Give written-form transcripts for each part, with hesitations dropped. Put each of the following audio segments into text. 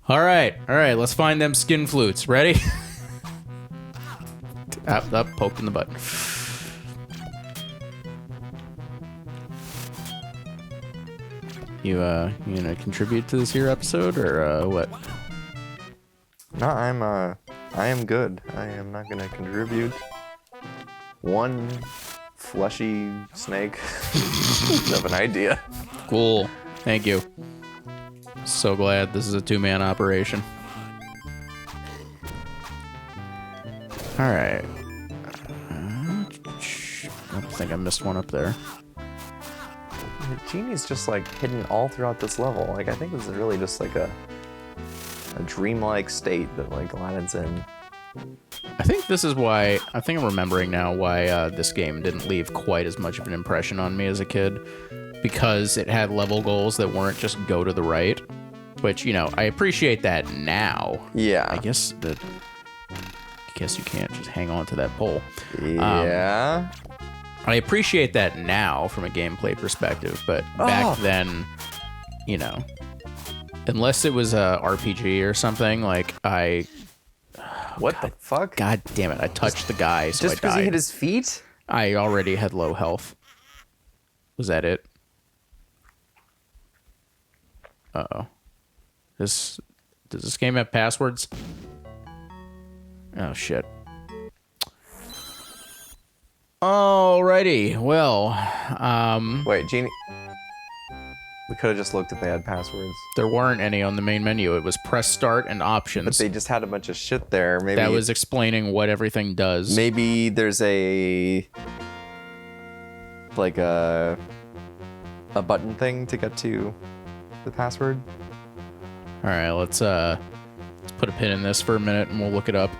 All right, let's find them skin flutes. Ready? Up, poked in the butt. You gonna contribute to this here episode or what? No, I am good. I am not gonna contribute. One fleshy snake of an idea. Cool. Thank you. So glad this is a two-man operation. All right. I think I missed one up there. The genie's just like hidden all throughout this level. Like I think this is really just like a dreamlike state that like Aladdin's in. I think this is why, I think I'm remembering now why this game didn't leave quite as much of an impression on me as a kid. Because it had level goals that weren't just go to the right. Which, you know, I appreciate that now. Yeah. I guess you can't just hang on to that pole. Yeah. I appreciate that now from a gameplay perspective, but back then, you know, unless it was a RPG or something, like What the fuck? God damn it! I touched the guy, so Just because he hit his feet? I already had low health. Was that it? Uh-oh. Does this game have passwords? Oh shit. Alrighty, well, Wait, Genie. We could have just looked if they had passwords. there weren't any on the main menu. It was press start and But options. they just had a bunch of shit there. Maybe That was explaining what everything does. maybe there's a button thing to get to the password. All right, let's put a pin in this for a minute and we'll look it up.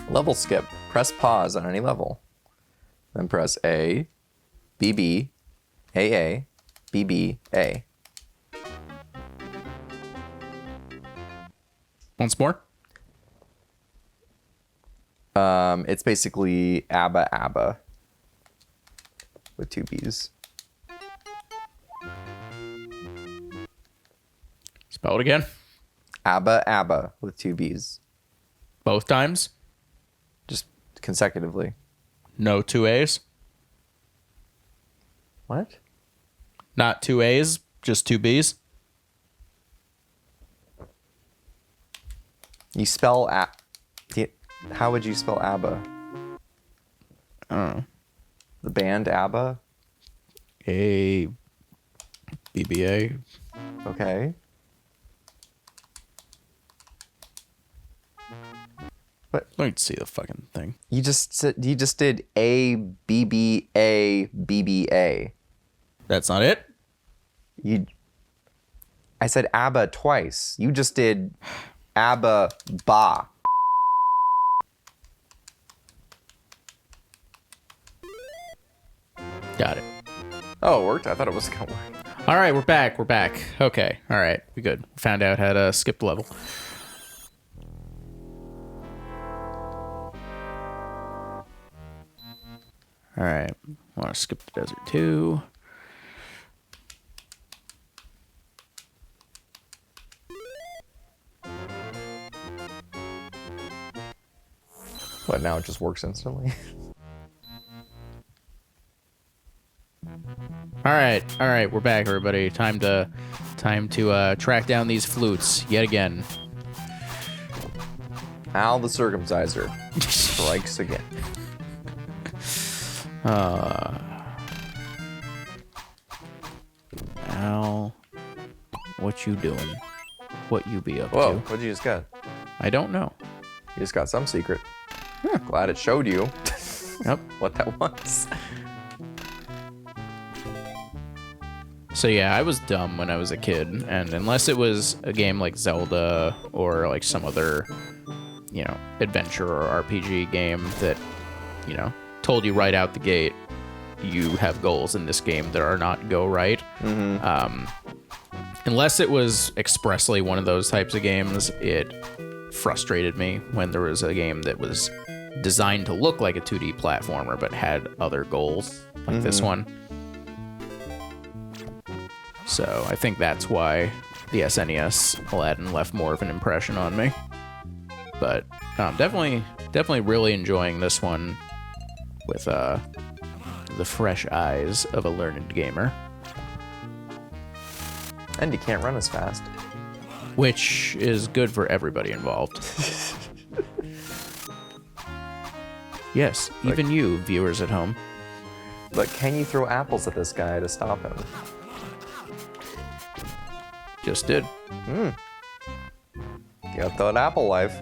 Level skip. Press pause on any level. Then press A, B, B, A, B, B, A. Once more. It's basically ABBA, ABBA with two B's. Spell it again. ABBA, ABBA with two B's. Both times. Just consecutively. No two A's. What? Not two A's, just two B's. You spell how would you spell ABBA? I don't know. The band ABBA? A BBA. Okay. Let me see the fucking thing. You just did A B B A B B A. That's not it? I said ABBA twice. You just did ABBA ba. Got it. Oh, it worked. I thought it was gonna work. All right, we're back. Okay, all right, we good. Found out how to skip the level. All right, I want to skip the desert too. But now it just works instantly. All right, we're back, everybody. Time to track down these flutes yet again. Al the Circumcisor strikes again. Al, what you doing? What you be up Whoa, to? what'd you just get? I don't know. You just got some secret. Glad it showed you. Yep. What that was. So yeah, I was dumb when I was a kid, and unless it was a game like Zelda or like some other, you know, adventure or RPG game that, you know, told you right out the gate, you have goals in this game that are not go right. Unless it was expressly one of those types of games, it frustrated me when there was a game that was designed to look like a 2D platformer but had other goals like this one. So I think that's why the SNES Aladdin left more of an impression on me. But definitely really enjoying this one with the fresh eyes of a learned gamer. And you can't run as fast. Which is good for everybody involved. Yes, even you, viewers at home. But can you throw apples at this guy to stop him? Just did. You got that apple life.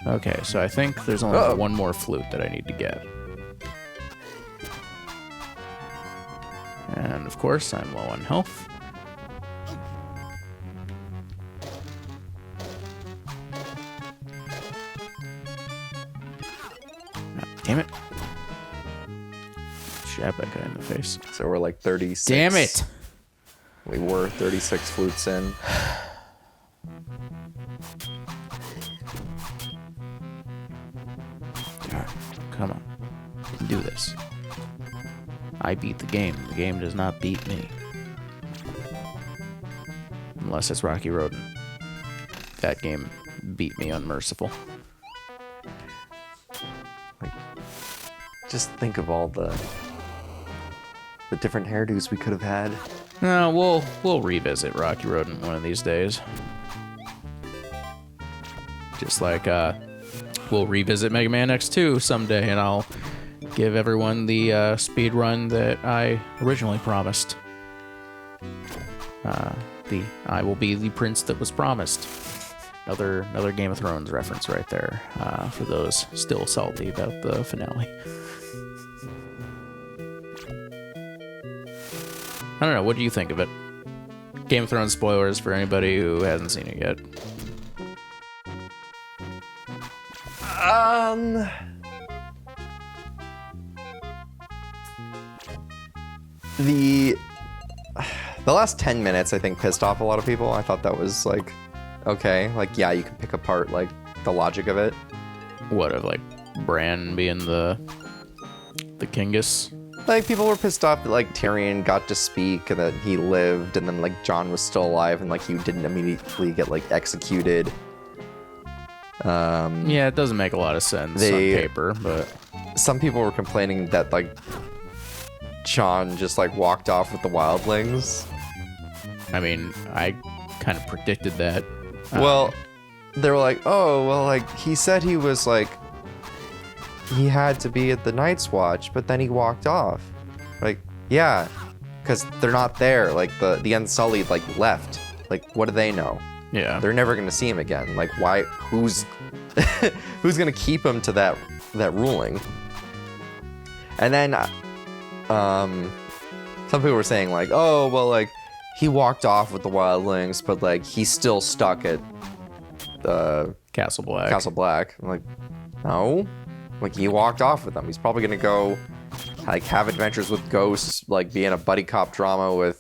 Okay, so I think there's only one more flute that I need to get. And of course, I'm low on health. Damn it. Jab that guy in the face. So we're like 36. Damn it! We were 36 flutes in. Come on. You can do this. I beat the game. The game does not beat me. Unless it's Rocky Rodent. That game beat me unmerciful. Like, just think of all the different hairdos we could have had. No, we'll revisit Rocky Rodent one of these days. Just like we'll revisit Mega Man X2 someday, and I'll give everyone the speed run that I originally promised. I will be the prince that was promised. Another Game of Thrones reference right there for those still salty about the finale. I don't know. What do you think of it? Game of Thrones spoilers for anybody who hasn't seen it yet. The last 10 minutes, I think, pissed off a lot of people. I thought that was, like, okay. Like, yeah, you can pick apart, like, the logic of it. What, of, like, Bran being the Kingus? Like, people were pissed off that, like, Tyrion got to speak and that he lived, and then, like, Jon was still alive and, like, he didn't immediately get, like, executed. Yeah, it doesn't make a lot of sense on paper, but... Some people were complaining that, like, Jon just, like, walked off with the wildlings. I mean, I kind of predicted that. Well, they were like, oh, well, like, he said he was, like, he had to be at the Night's Watch, but then he walked off. Like, yeah, because they're not there. Like, the Unsullied, like, left. Like, what do they know? Yeah. They're never going to see him again. Like, why, who's going to keep him to that ruling? And then, some people were saying, like, oh, well, like, he walked off with the wildlings, but, like, he's still stuck at Castle Black. Castle Black. I'm like, no. Like, he walked off with them. He's probably gonna go, like, have adventures with ghosts, like, be in a buddy cop drama or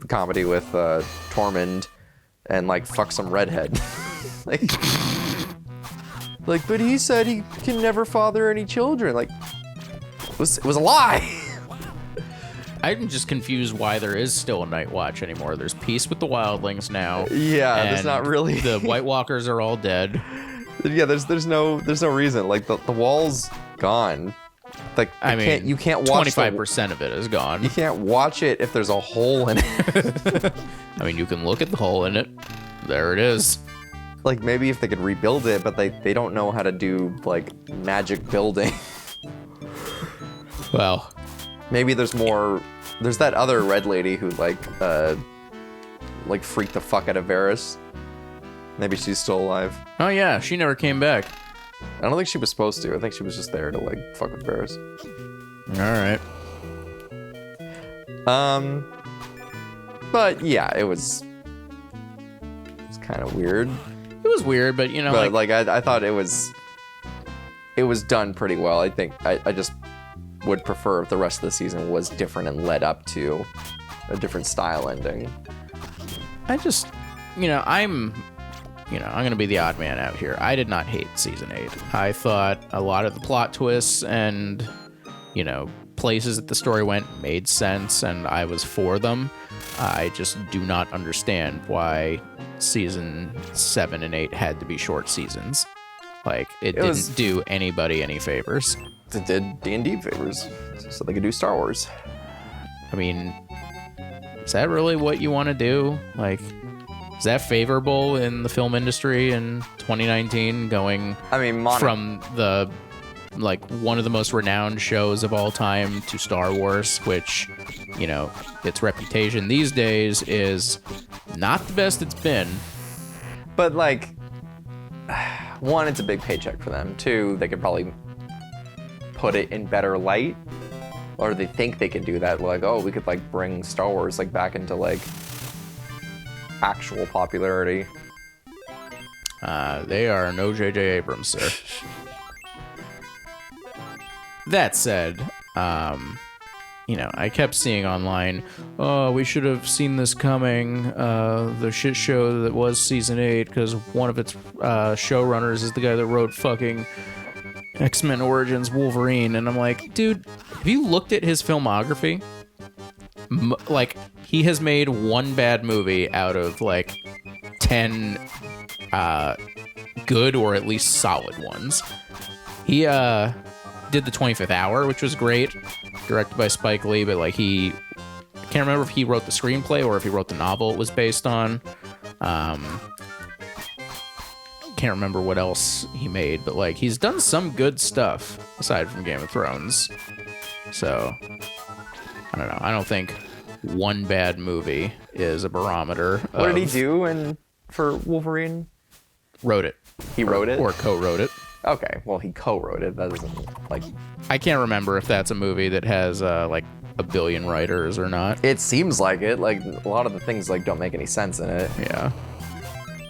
comedy with Tormund, and, like, fuck some redhead. like, but he said he can never father any children. Like, it was a lie. I'm just confused why there is still a Night Watch anymore. There's peace with the wildlings now. Yeah, there's not really. The White Walkers are all dead. Yeah, there's no reason. Like, the wall's gone. Like, you can't watch 25% of it is gone. You can't watch it if there's a hole in it. I mean, you can look at the hole in it. There it is. Like, maybe if they could rebuild it, but they don't know how to do, like, magic building. Well, maybe there's more. There's that other red lady who, like freaked the fuck out of Varys. Maybe she's still alive. Oh yeah, she never came back. I don't think she was supposed to. I think she was just there to, like, fuck with Varys. All right. But yeah, it was kind of weird. It was weird, but, you know, but I thought it was done pretty well. I think I just would prefer if the rest of the season was different and led up to a different style ending. I just, I'm going to be the odd man out here. I did not hate Season 8. I thought a lot of the plot twists and, places that the story went made sense, and I was for them. I just do not understand why season 7 and 8 had to be short seasons. Like, it didn't do anybody any favors. It did D&D favors, so they could do Star Wars. I mean, is that really what you want to do? Like, is that favorable in the film industry in 2019, going from the, like, one of the most renowned shows of all time to Star Wars, which, you know, its reputation these days is not the best it's been. But, like, one, it's a big paycheck for them. Two, they could probably put it in better light, or they think they can do that. Like, oh, we could, like, bring Star Wars, like, back into, like, actual popularity. They are no J.J. Abrams, sir. That said, you know, I kept seeing online, oh, we should have seen this coming, the shit show that was season 8, because one of its showrunners is the guy that wrote fucking X-Men Origins Wolverine, and I'm like, dude, have you looked at his filmography? Like, he has made one bad movie out of, like, 10 good or at least solid ones. He did The 25th Hour, which was great, directed by Spike Lee, but, like, I can't remember if he wrote the screenplay or if he wrote the novel it was based on. Can't remember what else he made, but, like, he's done some good stuff aside from Game of Thrones. So, I don't know. I don't think one bad movie is a barometer. What did he do for Wolverine? Wrote it. He wrote it? Or co-wrote it. Okay, well, he co-wrote it. That doesn't, like... I can't remember if that's a movie that has, like, a billion writers or not. It seems like it. Like, a lot of the things, like, don't make any sense in it. Yeah.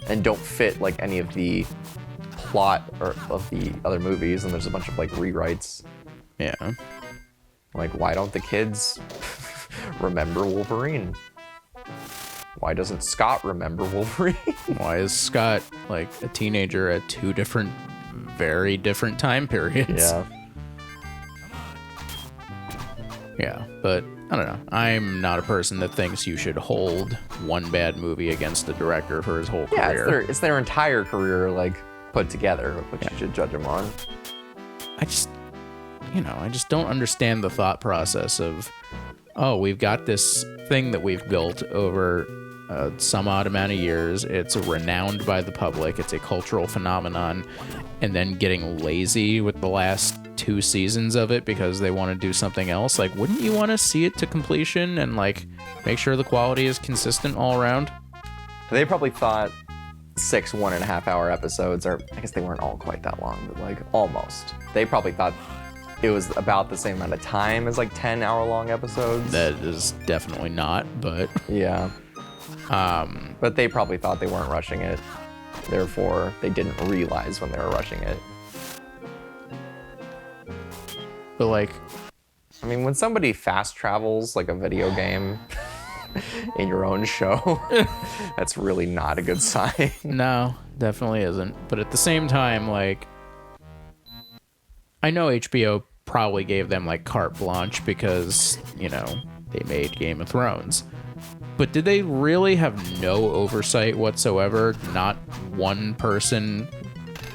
And don't fit, like, any of the plot of the other movies, and there's a bunch of, like, rewrites. Yeah. Like, why don't the kids remember Wolverine? Why doesn't Scott remember Wolverine? Why is Scott, like, a teenager at two very different time periods? Yeah. Yeah, but I don't know. I'm not a person that thinks you should hold one bad movie against the director for his whole career. Yeah, it's their entire career, like, put together, which you should judge them on. I just don't understand the thought process of, oh, we've got this thing that we've built over some odd amount of years. It's renowned by the public. It's a cultural phenomenon. And then getting lazy with the last 2 seasons of it because they want to do something else. Like, wouldn't you want to see it to completion and, like, make sure the quality is consistent all around? They probably thought 6 1.5-hour episodes, or I guess they weren't all quite that long, but, like, almost. They probably thought it was about the same amount of time as, like, 10-hour-long episodes. That is definitely not, but... Yeah. But they probably thought they weren't rushing it. Therefore, they didn't realize when they were rushing it. But, like... I mean, when somebody fast travels, like a video game, in your own show, that's really not a good sign. No, definitely isn't. But at the same time, like... I know HBO probably gave them, like, carte blanche because, you know, they made Game of Thrones. But did they really have no oversight whatsoever? Not one person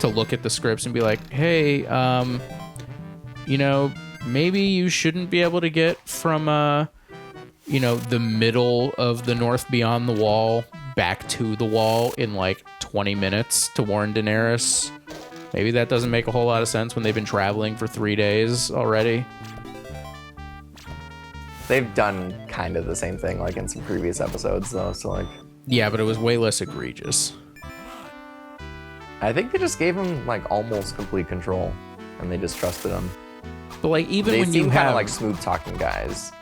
to look at the scripts and be like, hey, you know, maybe you shouldn't be able to get from, you know, the middle of the North Beyond the Wall back to the Wall in, like, 20 minutes to warn Daenerys? Maybe that doesn't make a whole lot of sense when they've been traveling for 3 days already. They've done kind of the same thing, like, in some previous episodes, though, so, like... Yeah, but it was way less egregious. I think they just gave him, like, almost complete control, and they just trusted him. But, like, even when you have... They seem kind of like smooth-talking guys.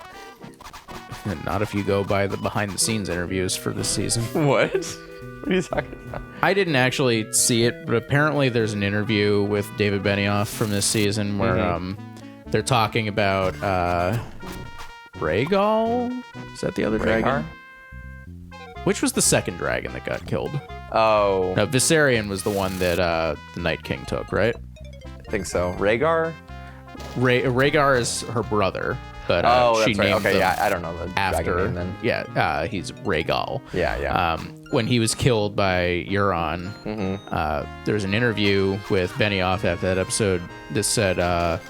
Not if you go by the behind-the-scenes interviews for this season. What? What are you talking about? I didn't actually see it, but apparently there's an interview with David Benioff from this season where they're talking about Rhaegal? Is that the other dragon? Which was the second dragon that got killed? Oh. No, Viserion was the one that the Night King took, right? I think so. Rhaegar? Rhaegar is her brother, but she that's right. named Okay, them yeah, I don't know the dragon after. name then. Yeah, he's Rhaegal. Yeah. When he was killed by Euron, there was an interview with Benioff after that episode that said,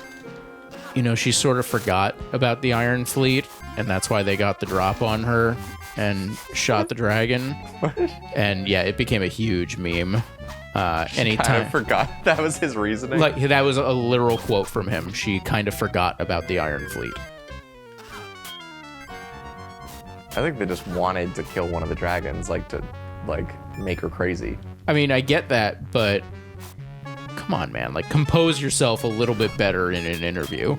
she sort of forgot about the Iron Fleet, and that's why they got the drop on her and shot the dragon. And yeah, it became a huge meme. Anytime I forgot that was his reasoning. like that was a literal quote from him. She kind of forgot about the Iron Fleet. I think they just wanted to kill one of the dragons, to make her crazy. I mean, I get that, but come on, man. Compose yourself a little bit better in an interview.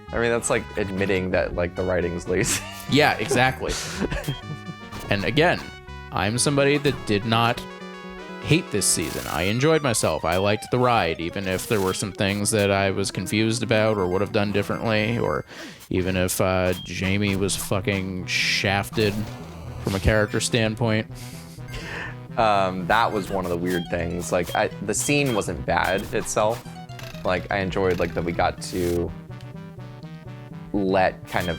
I mean, that's like admitting that the writing's lazy. Yeah, exactly. And again, I'm somebody that did not hate this season. I enjoyed myself. I liked the ride, even if there were some things that I was confused about or would have done differently, or even if Jamie was fucking shafted from a character standpoint. That was one of the weird things. The scene wasn't bad itself. I enjoyed that we got to let kind of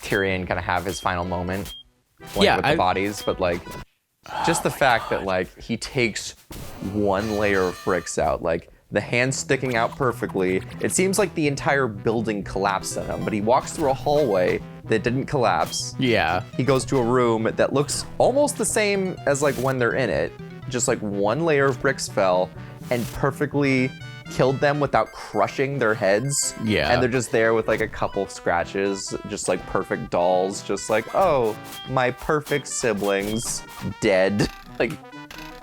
Tyrion kind of have his final moment with the bodies, but just the fact that he takes one layer of bricks out, the hands sticking out perfectly. It seems like the entire building collapsed on him, but he walks through a hallway that didn't collapse. Yeah. He goes to a room that looks almost the same as when they're in it. Just one layer of bricks fell and perfectly killed them without crushing their heads. Yeah. And they're just there with a couple scratches, just perfect dolls, just oh, my perfect siblings dead.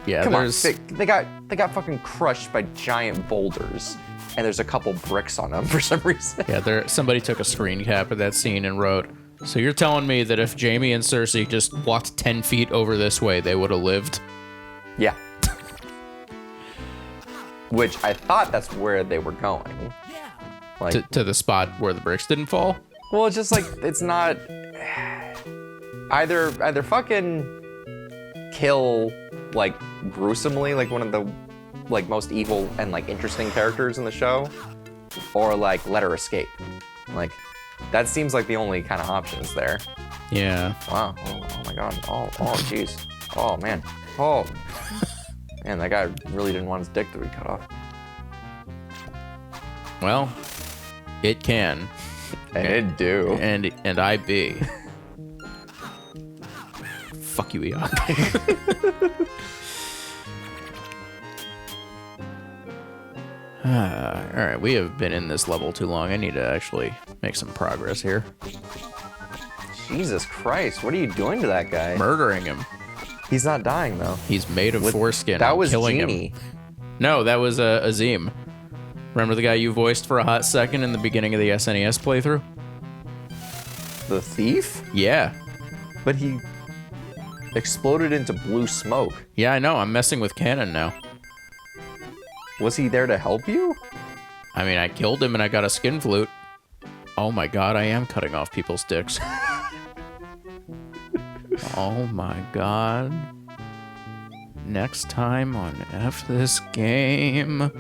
Yeah, come on, they got fucking crushed by giant boulders, and there's a couple bricks on them for some reason. Yeah, somebody took a screen cap of that scene and wrote, "So you're telling me that if Jamie and Cersei just walked 10 feet over this way, they would have lived?" Yeah. Which I thought that's where they were going. To the spot where the bricks didn't fall? Well, it's just it's not either fucking kill gruesomely one of the most evil and interesting characters in the show, or let her escape. That seems the only kind of options there. Yeah. Wow. Oh my god. Oh jeez. Oh man. Oh. Man, that guy really didn't want his dick to be cut off. Well, it can. And it do. And I be. Fuck you, Eon. Alright, we have been in this level too long. I need to actually make some progress here. Jesus Christ, what are you doing to that guy? Murdering him. He's not dying, though. He's made of foreskin. That was killing Genie. him. No, that was Azim. Remember the guy you voiced for a hot second in the beginning of the SNES playthrough? The thief? Yeah. But he exploded into blue smoke. Yeah, I know. I'm messing with canon now. Was he there to help you? I mean, I killed him and I got a skin flute. Oh my god, I am cutting off people's dicks. Oh my god. Next time on F This Game.